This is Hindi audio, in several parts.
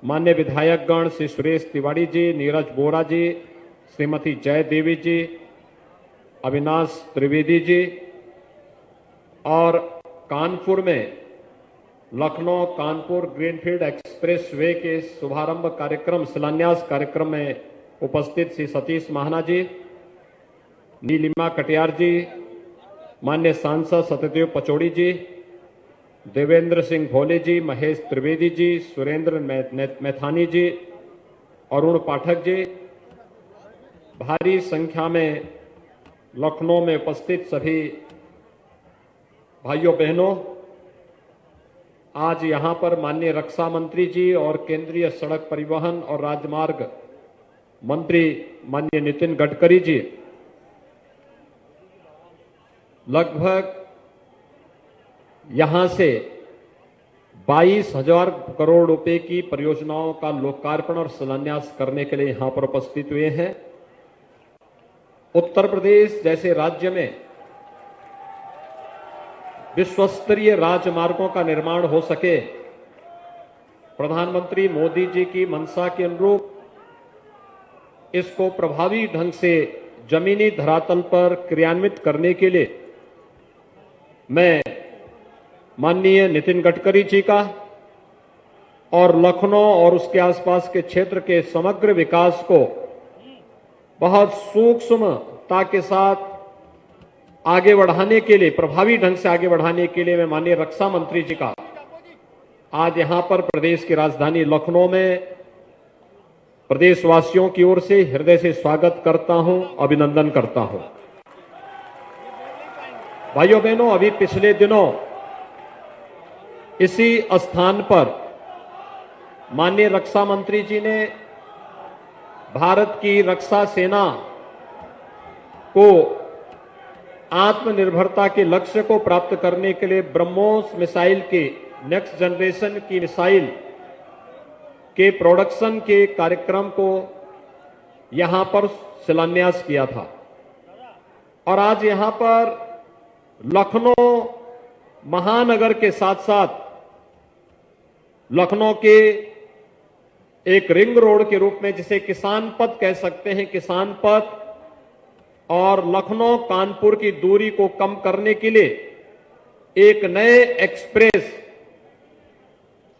मान्य विधायकगण श्री सुरेश तिवारी जी, नीरज बोरा जी, श्रीमती जय देवी जी, अविनाश त्रिवेदी जी और कानपुर में Lucknow Kanpur greenfield express way के शुभारंभ कार्यक्रम शिलान्यास कार्यक्रम में उपस्थित श्री सतीश महाना जी, नीलिमा कटियार जी, मान्य सांसद सत्यदेव पचौड़ी जी, देवेंद्र सिंह भोले जी, महेश त्रिवेदी जी, सुरेंद्र मैथानी जी, अरुण पाठक जी, भारी संख्या में लखनऊ में उपस्थित सभी भाइयों बहनों, आज यहां पर माननीय रक्षा मंत्री जी और केंद्रीय सड़क परिवहन और राजमार्ग मंत्री माननीय नितिन गडकरी जी लगभग यहां से 22,000 करोड़ रुपए की परियोजनाओं का लोकार्पण और शिलान्यास करने के लिए यहां पर उपस्थित हुए हैं। उत्तर प्रदेश जैसे राज्य में विश्वस्तरीय राजमार्गों का निर्माण हो सके, प्रधानमंत्री मोदी जी की मंशा के अनुरूप इसको प्रभावी ढंग से जमीनी धरातल पर क्रियान्वित करने के लिए मैं माननीय नितिन गडकरी जी का और लखनऊ और उसके आसपास के क्षेत्र के समग्र विकास को बहुत सूक्ष्मता के साथ आगे बढ़ाने के लिए, प्रभावी ढंग से आगे बढ़ाने के लिए मैं माननीय रक्षा मंत्री जी का आज यहां पर प्रदेश की राजधानी लखनऊ में प्रदेशवासियों की ओर से हृदय से स्वागत करता हूं, अभिनंदन करता हूं। भाइयों बहनों, अभी पिछले दिनों इसी स्थान पर माननीय रक्षा मंत्री जी ने भारत की रक्षा सेना को आत्मनिर्भरता के लक्ष्य को प्राप्त करने के लिए ब्रह्मोस मिसाइल के नेक्स्ट जनरेशन की मिसाइल के प्रोडक्शन के कार्यक्रम को यहां पर शिलान्यास किया था और आज यहां पर लखनऊ महानगर के साथ साथ लखनऊ के एक रिंग रोड के रूप में जिसे किसान पथ कह सकते हैं, किसान पथ और लखनऊ कानपुर की दूरी को कम करने के लिए एक नए एक्सप्रेस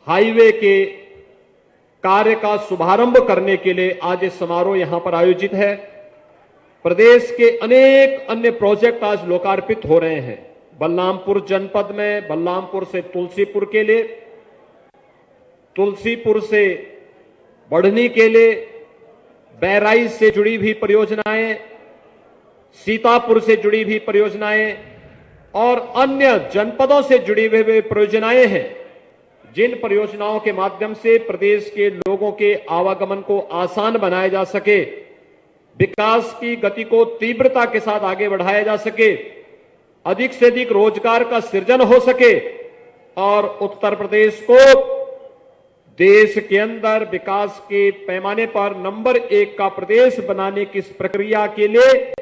हाईवे के कार्य का शुभारंभ करने के लिए आज ये समारोह यहां पर आयोजित है। प्रदेश के अनेक अन्य प्रोजेक्ट आज लोकार्पित हो रहे हैं। बलरामपुर जनपद में बलरामपुर से तुलसीपुर के लिए, तुलसीपुर से बढ़नी के लिए, बहराइच से जुड़ी भी परियोजनाएं, सीतापुर से जुड़ी भी परियोजनाएं और अन्य जनपदों से जुड़ी हुई परियोजनाएं हैं, जिन परियोजनाओं के माध्यम से प्रदेश के लोगों के आवागमन को आसान बनाया जा सके, विकास की गति को तीव्रता के साथ आगे बढ़ाया जा सके, अधिक से अधिक रोजगार का सृजन हो सके और उत्तर प्रदेश को देश के अंदर विकास के पैमाने पर नंबर 1 का प्रदेश बनाने की इस प्रक्रिया के लिए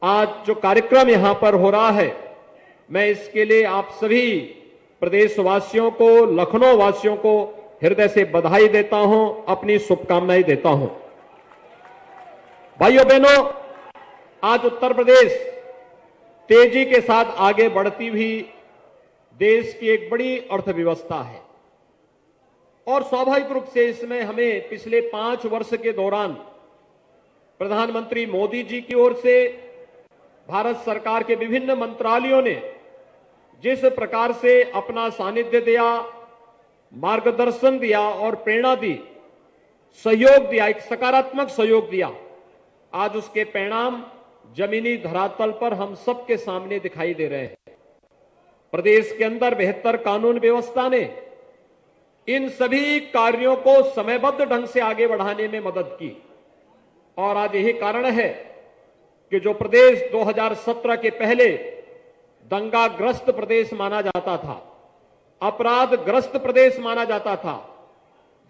आज जो कार्यक्रम यहां पर हो रहा है, मैं इसके लिए आप सभी प्रदेशवासियों को, लखनऊ वासियों को हृदय से बधाई देता हूं, अपनी शुभकामनाएं देता हूं। भाइयों बहनों, आज उत्तर प्रदेश तेजी के साथ आगे बढ़ती हुई देश की एक बड़ी अर्थव्यवस्था है और स्वाभाविक रूप से इसमें हमें पिछले 5 वर्ष के दौरान प्रधानमंत्री मोदी जी की ओर से भारत सरकार के विभिन्न मंत्रालयों ने जिस प्रकार से अपना सानिध्य दिया, मार्गदर्शन दिया और प्रेरणा दी, सहयोग दिया, एक सकारात्मक सहयोग दिया, आज उसके परिणाम जमीनी धरातल पर हम सबके सामने दिखाई दे रहे हैं। प्रदेश के अंदर बेहतर कानून व्यवस्था ने इन सभी कार्यों को समयबद्ध ढंग से आगे बढ़ाने में मदद की और आज यही कारण है कि जो प्रदेश 2017 के पहले दंगाग्रस्त प्रदेश माना जाता था, अपराधग्रस्त प्रदेश माना जाता था,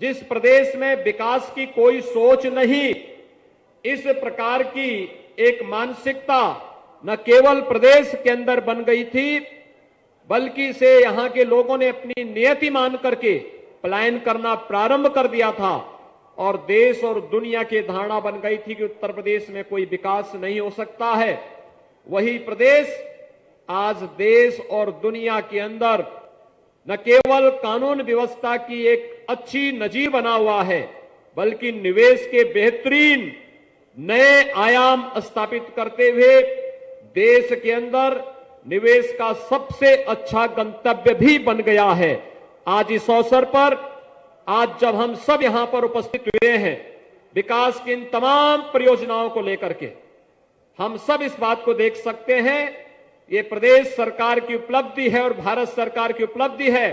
जिस प्रदेश में विकास की कोई सोच नहीं, इस प्रकार की एक मानसिकता न केवल प्रदेश के अंदर बन गई थी, बल्कि इसे यहां के लोगों ने अपनी नियति मान करके पलायन करना प्रारंभ कर दिया था और देश और दुनिया की धारणा बन गई थी कि उत्तर प्रदेश में कोई विकास नहीं हो सकता है, वही प्रदेश आज देश और दुनिया के अंदर न केवल कानून व्यवस्था की एक अच्छी नजीर बना हुआ है, बल्कि निवेश के बेहतरीन नए आयाम स्थापित करते हुए देश के अंदर निवेश का सबसे अच्छा गंतव्य भी बन गया है। आज इस अवसर पर, आज जब हम सब यहां पर उपस्थित हुए हैं, विकास की इन तमाम परियोजनाओं को लेकर के हम सब इस बात को देख सकते हैं, ये प्रदेश सरकार की उपलब्धि है और भारत सरकार की उपलब्धि है।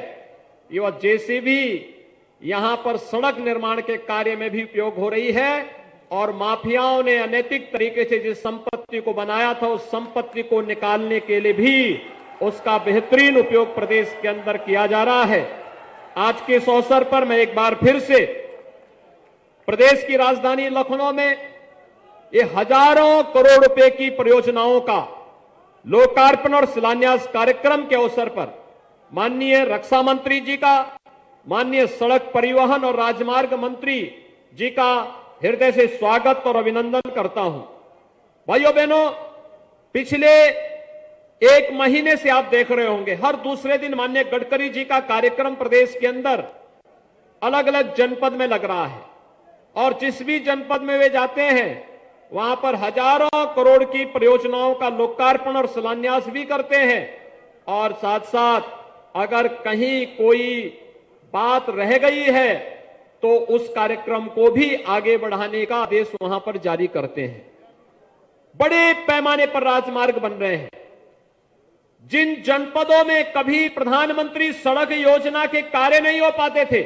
ये जेसीबी यहां पर सड़क निर्माण के कार्य में भी उपयोग हो रही है और माफियाओं ने अनैतिक तरीके से जिस संपत्ति को बनाया था उस संपत्ति को निकालने के लिए भी उसका बेहतरीन उपयोग प्रदेश के अंदर किया जा रहा है। आज के इस अवसर पर मैं एक बार फिर से प्रदेश की राजधानी लखनऊ में ये हजारों करोड़ रुपए की परियोजनाओं का लोकार्पण और शिलान्यास कार्यक्रम के अवसर पर माननीय रक्षा मंत्री जी का, माननीय सड़क परिवहन और राजमार्ग मंत्री जी का हृदय से स्वागत और अभिनंदन करता हूं। भाइयों बहनों, पिछले एक महीने से आप देख रहे होंगे हर दूसरे दिन माननीय गडकरी जी का कार्यक्रम प्रदेश के अंदर अलग अलग जनपद में लग रहा है और जिस भी जनपद में वे जाते हैं वहां पर हजारों करोड़ की परियोजनाओं का लोकार्पण और शिलान्यास भी करते हैं और साथ साथ अगर कहीं कोई बात रह गई है तो उस कार्यक्रम को भी आगे बढ़ाने का आदेश वहां पर जारी करते हैं। बड़े पैमाने पर राजमार्ग बन रहे हैं। जिन जनपदों में कभी प्रधानमंत्री सड़क योजना के कार्य नहीं हो पाते थे,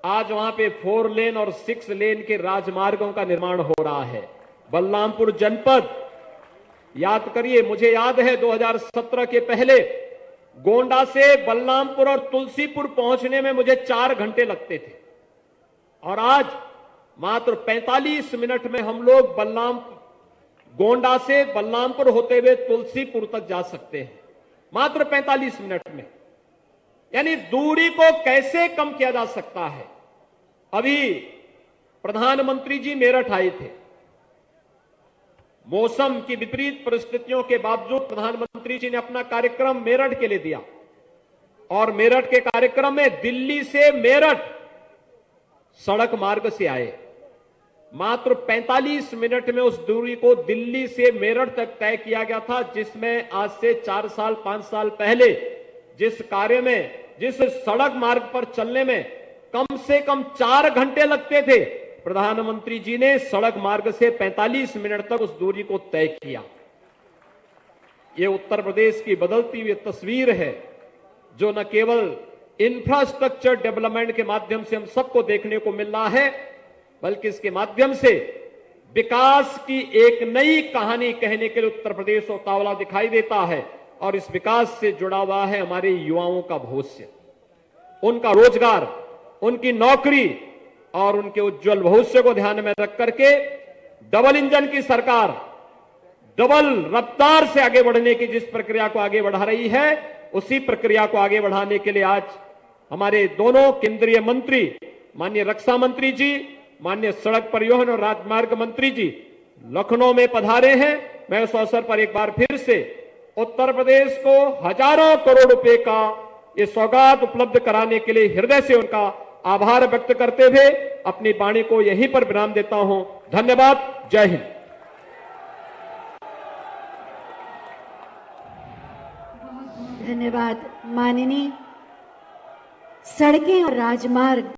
आज वहां पे 4 लेन और 6 लेन के राजमार्गों का निर्माण हो रहा है। बलरामपुर जनपद, याद करिए, मुझे याद है 2017 के पहले गोंडा से बलरामपुर और तुलसीपुर पहुंचने में मुझे 4 घंटे लगते थे और आज मात्र 45 मिनट में हम लोग गोंडा से बलरामपुर होते हुए तुलसीपुर तक जा सकते हैं, मात्र 45 मिनट में। यानी दूरी को कैसे कम किया जा सकता है। अभी प्रधानमंत्री जी मेरठ आए थे, मौसम की विपरीत परिस्थितियों के बावजूद प्रधानमंत्री जी ने अपना कार्यक्रम मेरठ के लिए दिया और मेरठ के कार्यक्रम में दिल्ली से मेरठ सड़क मार्ग से आए। मात्र 45 मिनट में उस दूरी को दिल्ली से मेरठ तक तय किया गया था, जिसमें आज से 4 साल 5 साल पहले जिस कार्य में, जिस सड़क मार्ग पर चलने में कम से कम 4 घंटे लगते थे, प्रधानमंत्री जी ने सड़क मार्ग से 45 मिनट तक उस दूरी को तय किया। यह उत्तर प्रदेश की बदलती हुई तस्वीर है जो न केवल इंफ्रास्ट्रक्चर डेवलपमेंट के माध्यम से हम सबको देखने को मिल रहा है, बल्कि इसके माध्यम से विकास की एक नई कहानी कहने के लिए उत्तर प्रदेश उतावला दिखाई देता है और इस विकास से जुड़ा हुआ है हमारे युवाओं का भविष्य, उनका रोजगार, उनकी नौकरी और उनके उज्जवल भविष्य को ध्यान में रख करके डबल इंजन की सरकार डबल रफ्तार से आगे बढ़ने की जिस प्रक्रिया को आगे बढ़ा रही है, उसी प्रक्रिया को आगे बढ़ाने के लिए आज हमारे दोनों केंद्रीय मंत्री, माननीय रक्षा मंत्री जी, माननीय सड़क परिवहन और राजमार्ग मंत्री जी लखनऊ में पधारे हैं। मैं उस अवसर पर एक बार फिर से उत्तर प्रदेश को हजारों करोड़ रुपए का ये सौगात उपलब्ध कराने के लिए हृदय से उनका आभार व्यक्त करते हुए अपनी वाणी को यहीं पर विराम देता हूं। धन्यवाद। जय हिंद। धन्यवाद। माननीय सड़कें और राजमार्ग